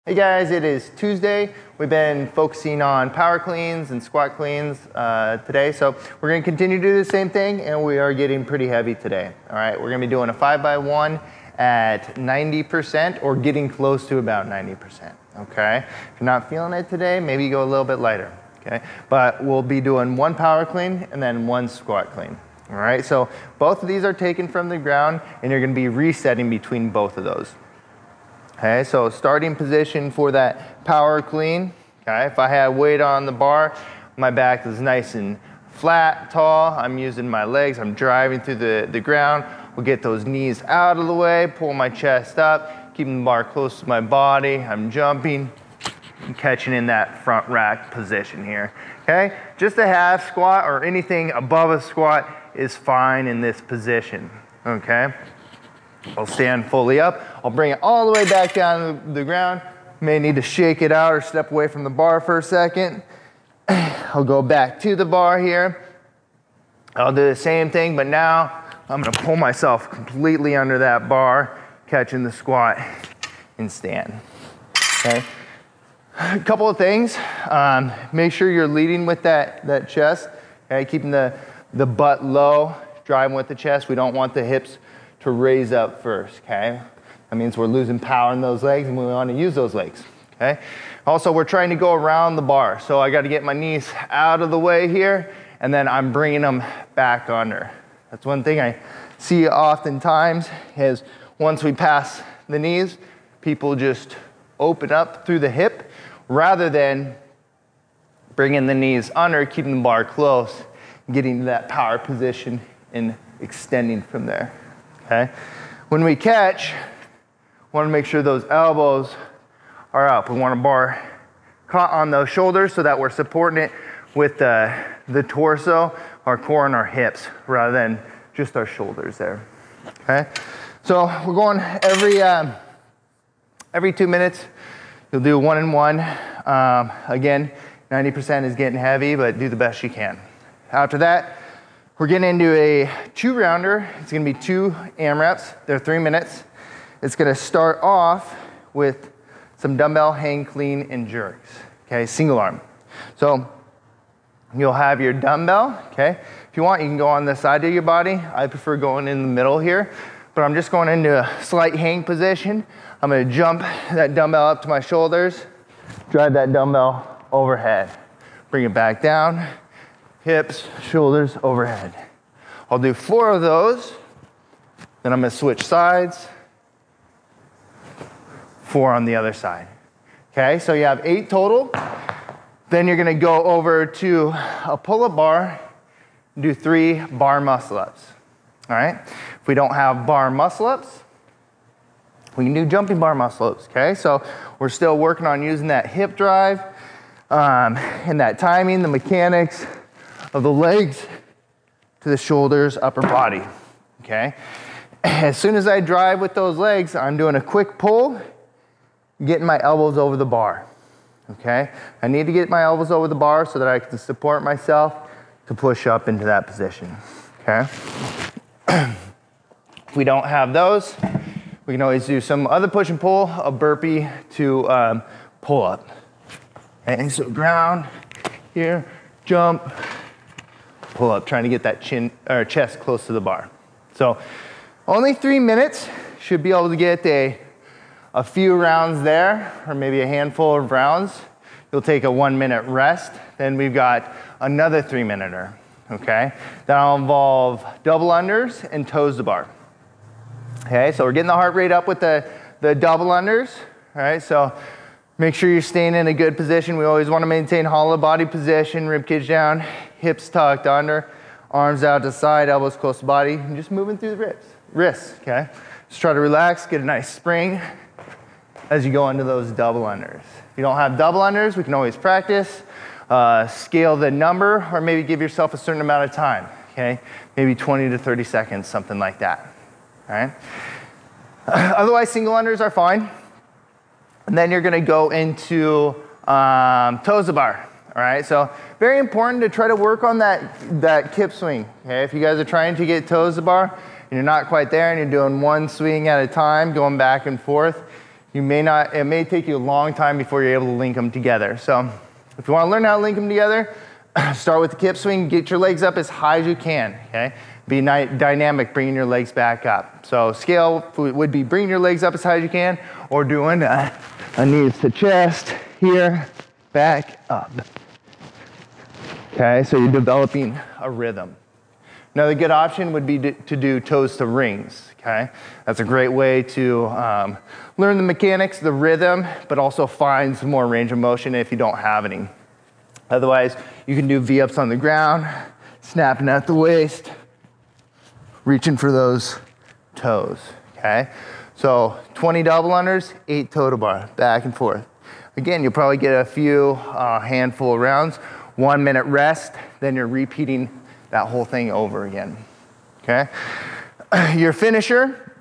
Hey guys, it is Tuesday. We've been focusing on power cleans and squat cleans today. So we're gonna continue to do the same thing, and we are getting pretty heavy today. All right, we're gonna be doing a 5x1 at 90% or getting close to about 90%, okay? If you're not feeling it today, maybe you go a little bit lighter, okay? But we'll be doing one power clean and then one squat clean, all right? So both of these are taken from the ground, and you're gonna be resetting between both of those. Okay, so starting position for that power clean. Okay, if I have weight on the bar, my back is nice and flat, tall. I'm using my legs, I'm driving through the ground. We'll get those knees out of the way, pull my chest up, keeping the bar close to my body. I'm jumping and catching in that front rack position here. Okay, just a half squat or anything above a squat is fine in this position. Okay. I'll stand fully up. I'll bring it all the way back down to the ground. May need to shake it out or step away from the bar for a second. I'll go back to the bar here. I'll do the same thing, but now I'm gonna pull myself completely under that bar, catching the squat and stand. Okay. A couple of things. Make sure you're leading with that chest. Okay, keeping the butt low, driving with the chest. We don't want the hips to raise up first, okay? That means we're losing power in those legs and we want to use those legs, okay? Also, we're trying to go around the bar, so I got to get my knees out of the way here, and then I'm bringing them back under. That's one thing I see oftentimes is once we pass the knees, people just open up through the hip rather than bringing the knees under, keeping the bar close, getting to that power position and extending from there. Okay. When we catch, we want to make sure those elbows are up. We want a bar caught on those shoulders so that we're supporting it with the torso, our core, and our hips rather than just our shoulders there. Okay. So we're going every 2 minutes. You'll do 1 and 1. Again, 90% is getting heavy, but do the best you can. After that, we're getting into a 2-rounder. It's gonna be 2 amraps. They're 3 minutes. It's gonna start off with some dumbbell hang clean and jerks, okay, single arm. So you'll have your dumbbell, okay? If you want, you can go on the side of your body. I prefer going in the middle here, but I'm just going into a slight hang position. I'm gonna jump that dumbbell up to my shoulders, drive that dumbbell overhead, bring it back down, hips, shoulders, overhead. I'll do 4 of those. Then I'm gonna switch sides. 4 on the other side. Okay, so you have 8 total. Then you're gonna go over to a pull-up bar, do 3 bar muscle-ups. All right, if we don't have bar muscle-ups, we can do jumping bar muscle-ups, okay? So we're still working on using that hip drive and that timing, the mechanics of the legs to the shoulders, upper body, okay? As soon as I drive with those legs, I'm doing a quick pull, getting my elbows over the bar, okay? I need to get my elbows over the bar so that I can support myself to push up into that position, okay? If we don't have those, we can always do some other push and pull, a burpee to pull up. Okay, so ground here, jump, pull up, trying to get that chin or chest close to the bar. So only 3 minutes, should be able to get a few rounds there, or maybe a handful of rounds. You'll take a 1 minute rest. Then we've got another 3-minuter, okay? That'll involve double unders and toes to bar. Okay, so we're getting the heart rate up with the double unders, all right? So make sure you're staying in a good position. We always want to maintain hollow body position, rib cage down, hips tucked under, arms out to the side, elbows close to body, and just moving through the wrists, okay? Just try to relax, get a nice spring as you go into those double unders. If you don't have double unders, we can always practice, scale the number, or maybe give yourself a certain amount of time, okay? Maybe 20 to 30 seconds, something like that, all right? Otherwise, single unders are fine. And then you're gonna go into toes to bar. All right, so very important to try to work on that kip swing. Okay, if you guys are trying to get toes to bar and you're not quite there and you're doing one swing at a time, going back and forth, it may take you a long time before you're able to link them together. So if you want to learn how to link them together, start with the kip swing, get your legs up as high as you can, okay? Be dynamic, bringing your legs back up. So scale would be bringing your legs up as high as you can, or doing a knees to chest, here, back, up. Okay, so you're developing a rhythm. Another good option would be to do toes to rings, okay? That's a great way to learn the mechanics, the rhythm, but also find some more range of motion if you don't have any. Otherwise, you can do V-ups on the ground, snapping at the waist, reaching for those toes, okay? So 20 double unders, 8 toe to bar, back and forth. Again, you'll probably get a few handful of rounds, 1 minute rest, then you're repeating that whole thing over again, okay? Your finisher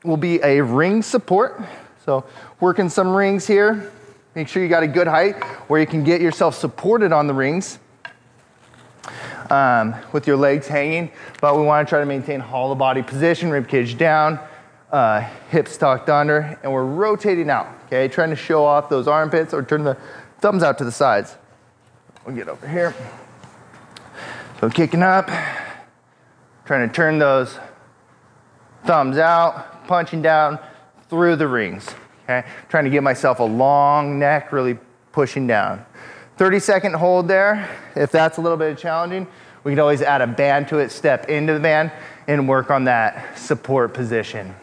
will be a ring support. So working some rings here. Make sure you got a good height where you can get yourself supported on the rings with your legs hanging, but we want to try to maintain hollow body position, rib cage down, hips tucked under, and we're rotating out, okay? Trying to show off those armpits or turn the thumbs out to the sides. We'll get over here. So kicking up, trying to turn those thumbs out, punching down through the rings, okay? Trying to get myself a long neck, really pushing down. 30-second hold there. If that's a little bit challenging, we can always add a band to it, step into the band, and work on that support position,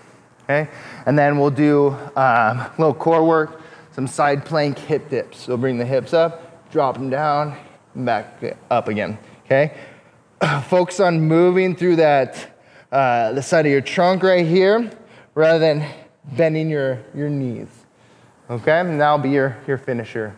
okay? And then we'll do a little core work, some side plank hip dips. So bring the hips up, drop them down, back up again, okay? Focus on moving through that, the side of your trunk right here, rather than bending your knees, okay? And that'll be your finisher.